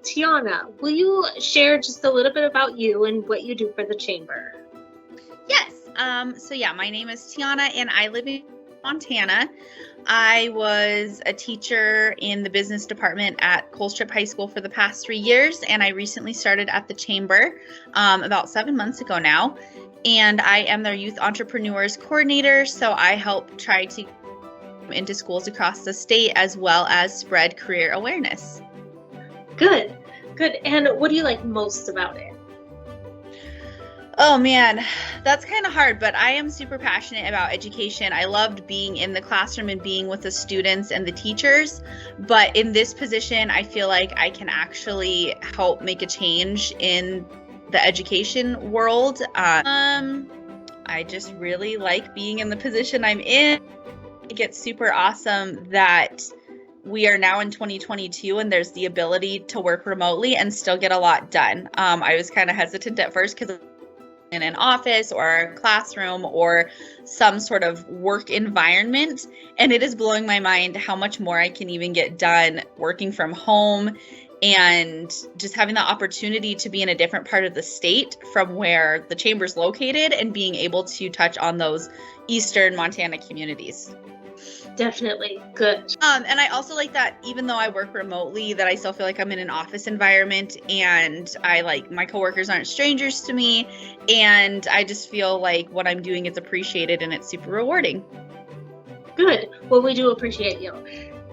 Tiana, will you share just a little bit about you and what you do for the Chamber? Yes. My name is Tiana, and I live in Montana. I was a teacher in the business department at Colstrip High School for the past 3 years, and I recently started at the Chamber about 7 months ago now. And I am their Youth Entrepreneurs Coordinator, so I help try to into schools across the state as well as spread career awareness. Good. And what do you like most about it? Oh man, that's kind of hard, but I am super passionate about education. I loved being in the classroom and being with the students and the teachers, but in this position, I feel like I can actually help make a change in the education world. I just really like being in the position I'm in. I think it's super awesome that we are now in 2022 and there's the ability to work remotely and still get a lot done. I was kind of hesitant at first because in an office or a classroom or some sort of work environment, and it is blowing my mind how much more I can even get done working from home and just having the opportunity to be in a different part of the state from where the Chamber's located and being able to touch on those Eastern Montana communities. Definitely. Good. And I also like that even though I work remotely, that I still feel like I'm in an office environment, and I like my coworkers aren't strangers to me, and I just feel like what I'm doing is appreciated and it's super rewarding. Good. Well, we do appreciate you.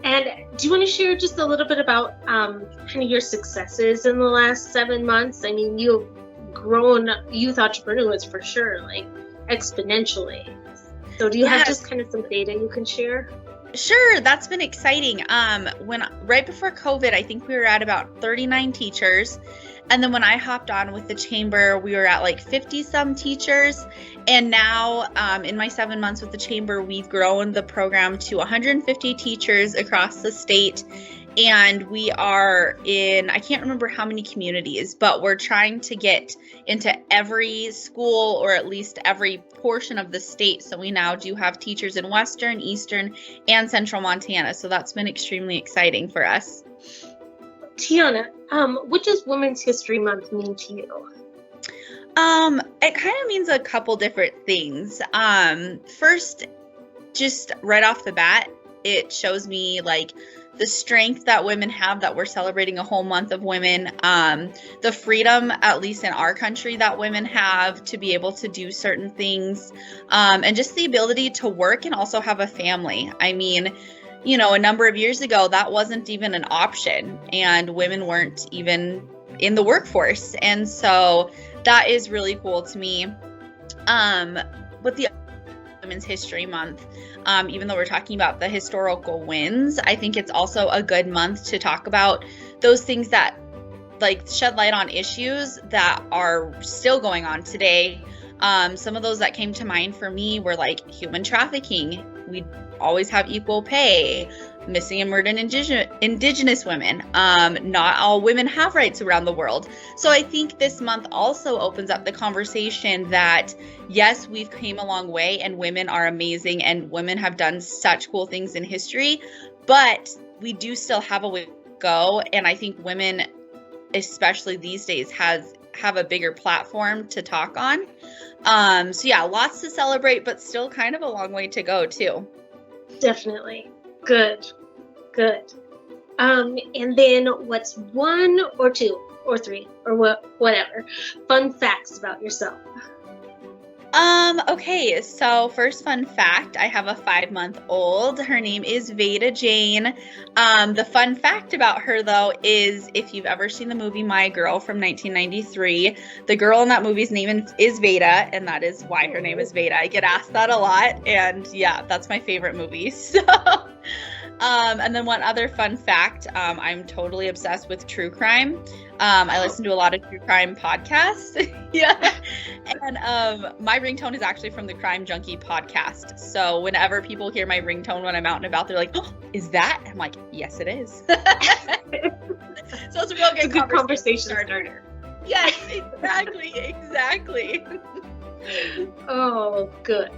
And do you want to share just a little bit about kind of your successes in the last 7 months? I mean, you've grown youth entrepreneurs for sure, like exponentially. So do you have just kind of some data you can share? Sure, that's been exciting. Right before COVID, I think we were at about 39 teachers. And then when I hopped on with the Chamber, we were at like 50 some teachers. And now in my 7 months with the Chamber, we've grown the program to 150 teachers across the state. And we are in, I can't remember how many communities, but we're trying to get into every school or at least every portion of the state. So we now do have teachers in Western, Eastern, and Central Montana. So that's been extremely exciting for us. Tiana, what does Women's History Month mean to you? It kind of means a couple different things. First, just right off the bat, it shows me like the strength that women have, that we're celebrating a whole month of women, the freedom, at least in our country, that women have to be able to do certain things, and just the ability to work and also have a family. I mean, a number of years ago, that wasn't even an option, and women weren't even in the workforce. And so that is really cool to me. With the Women's History Month, even though we're talking about the historical wins, I think it's also a good month to talk about those things that like shed light on issues that are still going on today. Some of those that came to mind for me were like human trafficking. We always have equal pay, missing and murdered indigenous women. Not all women have rights around the world. So I think this month also opens up the conversation that, yes, we've came a long way and women are amazing and women have done such cool things in history, but we do still have a way to go. And I think women, especially these days, have a bigger platform to talk on. So yeah, lots to celebrate, but still kind of a long way to go too. Definitely. Good. And then what's 1 or 2 or 3 or whatever fun facts about yourself? Okay, so first fun fact, I have a 5-month-old. Her name is Veda Jane. The fun fact about her, though, is if you've ever seen the movie My Girl from 1993, the girl in that movie's name is Veda, and that is why her name is Veda. I get asked that a lot, and yeah, that's my favorite movie. So, and then one other fun fact, I'm totally obsessed with true crime. I listen to a lot of true crime podcasts. Yeah. And my ringtone is actually from the Crime Junkie podcast. So whenever people hear my ringtone when I'm out and about, they're like, "Oh, is that?" I'm like, "Yes, it is." So it's a real good conversation starter. Yes, exactly. Oh, good.